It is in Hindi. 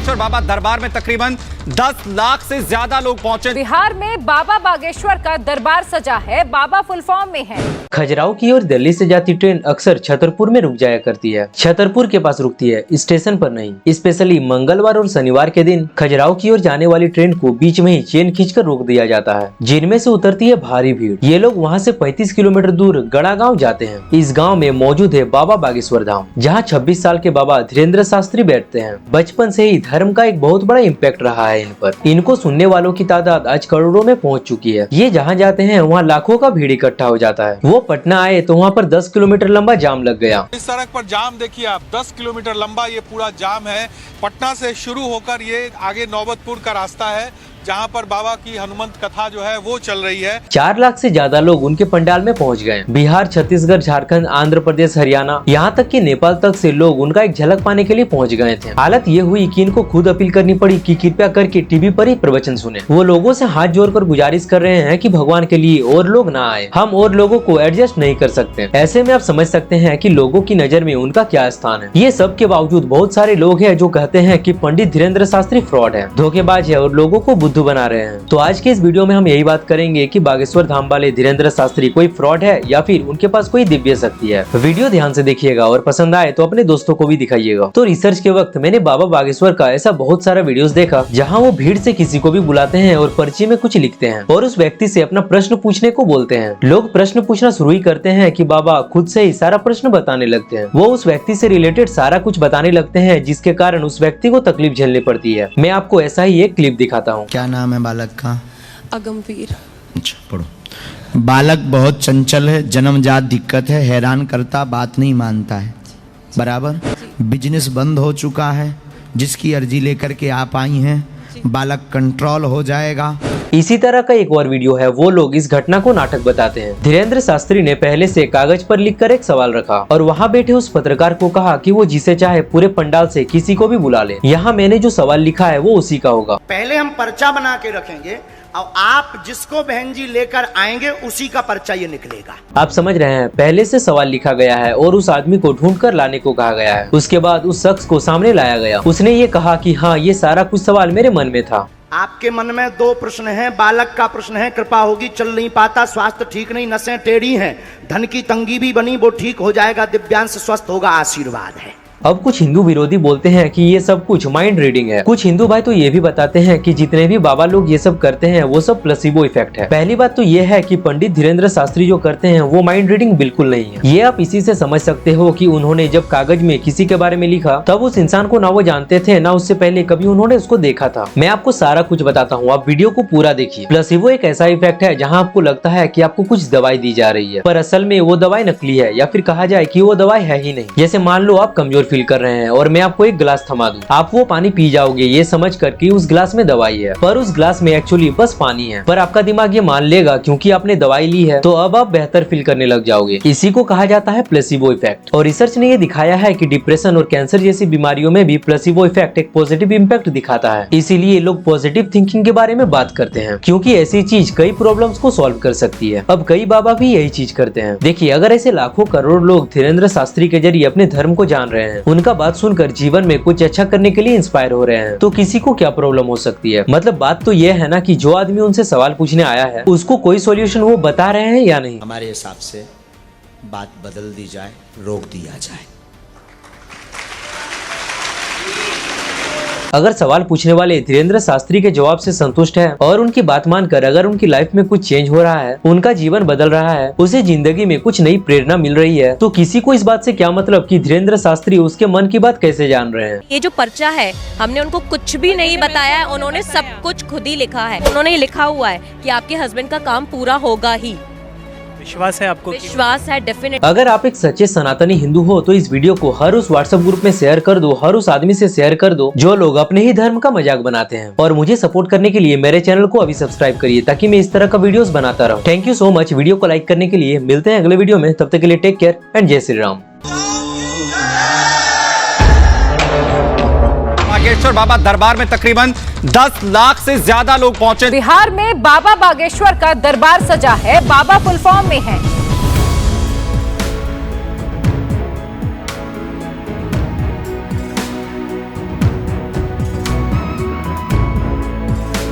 बागेश्वर बाबा दरबार में तकरीबन 10 लाख से ज्यादा लोग पहुंचे। बिहार में बाबा बागेश्वर का दरबार सजा है, बाबा फुल फॉर्म में है। खजुराहो की ओर दिल्ली से जाती ट्रेन अक्सर छतरपुर में रुक जाया करती है। छतरपुर के पास रुकती है, स्टेशन पर नहीं। स्पेशली मंगलवार और शनिवार के दिन खजुराहो की ओर जाने वाली ट्रेन को बीच में ही चेन खींचकर रोक दिया जाता है, जिनमें से उतरती है भारी भीड़। ये लोग वहाँ से 35 किलोमीटर दूर गड़ा गाँव जाते हैं। इस गाँव में मौजूद है बाबा बागेश्वर धाम, जहाँ 26 साल के बाबा धीरेन्द्र शास्त्री बैठते हैं। बचपन से ही धर्म का एक बहुत बड़ा इम्पैक्ट रहा है इन पर। इनको सुनने वालों की तादाद आज करोड़ों में पहुंच चुकी है। ये जहां जाते हैं वहां लाखों का भीड़ इकट्ठा हो जाता है। वो पटना आए तो वहां पर 10 किलोमीटर लंबा जाम लग गया। इस सड़क पर जाम देखिए आप, 10 किलोमीटर लंबा ये पूरा जाम है। पटना से शुरू होकर ये आगे नौबतपुर का रास्ता है, जहाँ पर बाबा की हनुमंत कथा जो है वो चल रही है। 4 लाख से ज्यादा लोग उनके पंडाल में पहुंच गए। बिहार, छत्तीसगढ़, झारखंड, आंध्र प्रदेश, हरियाणा, यहाँ तक कि नेपाल तक से लोग उनका एक झलक पाने के लिए पहुंच गए थे। हालत ये हुई कि इनको खुद अपील करनी पड़ी कि कृपया करके टीवी पर ही प्रवचन सुने। वो लोगों से हाथ जोड़कर गुजारिश कर रहे हैं कि भगवान के लिए और लोग ना आए, हम और लोगों को एडजस्ट नहीं कर सकते। ऐसे में आप समझ सकते हैं कि लोगों की नजर में उनका क्या स्थान है। ये सब के बावजूद बहुत सारे लोग हैं जो कहते हैं कि पंडित धीरेन्द्र शास्त्री फ्रॉड है, धोखेबाज है और लोगों को बुद्धू बना रहे हैं। तो आज के इस वीडियो में हम यही बात करेंगे कि बागेश्वर धाम वाले धीरेन्द्र शास्त्री कोई फ्रॉड है या फिर उनके पास कोई दिव्य शक्ति है। वीडियो ध्यान से देखिएगा और पसंद आए तो अपने दोस्तों को भी दिखाइएगा। तो रिसर्च के वक्त मैंने बाबा बागेश्वर का ऐसा बहुत सारा वीडियोस देखा जहां वो भीड़ से किसी को भी बुलाते हैं और पर्ची में कुछ लिखते हैं और उस व्यक्ति से अपना प्रश्न पूछने को बोलते हैं। लोग प्रश्न पूछना शुरू ही करते हैं कि बाबा खुद से ही सारा प्रश्न बताने लगते हैं। वो उस व्यक्ति से रिलेटेड सारा कुछ बताने लगते हैं, जिसके कारण उस व्यक्ति को तकलीफ झेलनी पड़ती है। मैं आपको ऐसा ही एक क्लिप दिखाता हूँ। क्या नाम है बालक का? अगमवीर। अच्छा पढ़ो। बालक बहुत चंचल है, जन्मजात दिक्कत है, हैरान करता, बात नहीं मानता है, बराबर। बिजनेस बंद हो चुका है, जिसकी अर्जी लेकर के आप आई हैं, बालक कंट्रोल हो जाएगा। इसी तरह का एक और वीडियो है। वो लोग इस घटना को नाटक बताते हैं। धीरेन्द्र शास्त्री ने पहले से कागज पर लिखकर एक सवाल रखा और वहाँ बैठे उस पत्रकार को कहा कि वो जिसे चाहे पूरे पंडाल से किसी को भी बुला ले। यहाँ मैंने जो सवाल लिखा है वो उसी का होगा। पहले हम पर्चा बना के रखेंगे और आप जिसको बहन जी लेकर आएंगे उसी का पर्चा ये निकलेगा। आप समझ रहे हैं, पहले से सवाल लिखा गया है और उस आदमी को ढूंढ कर लाने को कहा गया है। उसके बाद उस शख्स को सामने लाया गया। उसने ये कहा कि हाँ, ये सारा कुछ सवाल मेरे मन में था। आपके मन में 2 प्रश्न हैं। बालक का प्रश्न है, कृपा होगी, चल नहीं पाता, स्वास्थ्य ठीक नहीं, नसें टेढ़ी हैं, धन की तंगी भी बनी, वो ठीक हो जाएगा, दिव्यांश स्वस्थ होगा, आशीर्वाद है। अब कुछ हिंदू विरोधी बोलते हैं कि ये सब कुछ माइंड रीडिंग है। कुछ हिंदू भाई तो ये भी बताते हैं कि जितने भी बाबा लोग ये सब करते हैं वो सब प्लेसिबो इफेक्ट है। पहली बात तो ये है कि पंडित धीरेन्द्र शास्त्री जो करते हैं वो माइंड रीडिंग बिल्कुल नहीं है। ये आप इसी से समझ सकते हो कि उन्होंने जब कागज में किसी के बारे में लिखा तब उस इंसान को ना वो जानते थे, ना उससे पहले कभी उन्होंने उसको देखा था। मैं आपको सारा कुछ बताता हूँ, आप वीडियो को पूरा देखिए। प्लेसिबो एक ऐसा इफेक्ट है जहाँ आपको लगता है कि आपको कुछ दवाई दी जा रही है, पर असल में वो दवाई नकली है, या फिर कहा जाए कि वो दवाई है ही नहीं। जैसे मान लो आप कमजोर फील कर रहे हैं और मैं आपको एक गिलास थमा दूं, आप वो पानी पी जाओगे ये समझ कर कि उस गिलास में दवाई है, पर उस गिलास में एक्चुअली बस पानी है। पर आपका दिमाग ये मान लेगा क्योंकि आपने दवाई ली है, तो अब आप बेहतर फील करने लग जाओगे। इसी को कहा जाता है प्लेसिबो इफेक्ट। और रिसर्च ने ये दिखाया है कि डिप्रेशन और कैंसर जैसी बीमारियों में भी प्लेसिबो इफेक्ट एक पॉजिटिव इम्पैक्ट दिखाता है। इसीलिए लोग पॉजिटिव थिंकिंग के बारे में बात करते हैं, क्योंकि ऐसी चीज कई प्रॉब्लम्स को सॉल्व कर सकती है। अब कई बाबा भी यही चीज करते हैं। देखिए, अगर ऐसे लाखों करोड़ लोग धीरेन्द्र शास्त्री के जरिए अपने धर्म को जान रहे हैं, उनका बात सुनकर जीवन में कुछ अच्छा करने के लिए इंस्पायर हो रहे हैं, तो किसी को क्या प्रॉब्लम हो सकती है। मतलब बात तो ये है ना कि जो आदमी उनसे सवाल पूछने आया है उसको कोई सॉल्यूशन वो बता रहे हैं या नहीं। हमारे हिसाब से बात बदल दी जाए, रोक दिया जाए। अगर सवाल पूछने वाले धीरेन्द्र शास्त्री के जवाब से संतुष्ट है और उनकी बात मानकर अगर उनकी लाइफ में कुछ चेंज हो रहा है, उनका जीवन बदल रहा है, उसे जिंदगी में कुछ नई प्रेरणा मिल रही है, तो किसी को इस बात से क्या मतलब कि धीरेन्द्र शास्त्री उसके मन की बात कैसे जान रहे हैं। ये जो पर्चा है, हमने उनको कुछ भी नहीं बताया है, उन्होंने सब कुछ खुद ही लिखा है। उन्होंने लिखा हुआ है कि आपके हस्बैंड का काम पूरा होगा ही। विश्वास है आपको? विश्वास है, डेफिनेट। अगर आप एक सच्चे सनातनी हिंदू हो तो इस वीडियो को हर उस व्हाट्सएप ग्रुप में शेयर कर दो, हर उस आदमी से शेयर कर दो जो लोग अपने ही धर्म का मजाक बनाते हैं। और मुझे सपोर्ट करने के लिए मेरे चैनल को अभी सब्सक्राइब करिए ताकि मैं इस तरह का वीडियोस बनाता रहूं। Thank you so much video को लाइक करने के लिए। मिलते हैं अगले वीडियो में, तब तक के लिए टेक केयर एंड जय श्री राम। बागेश्वर बाबा दरबार में तकरीबन 10 लाख से ज्यादा लोग पहुंचे। बिहार में बाबा बागेश्वर का दरबार सजा है, बाबा फुल फॉर्म में है।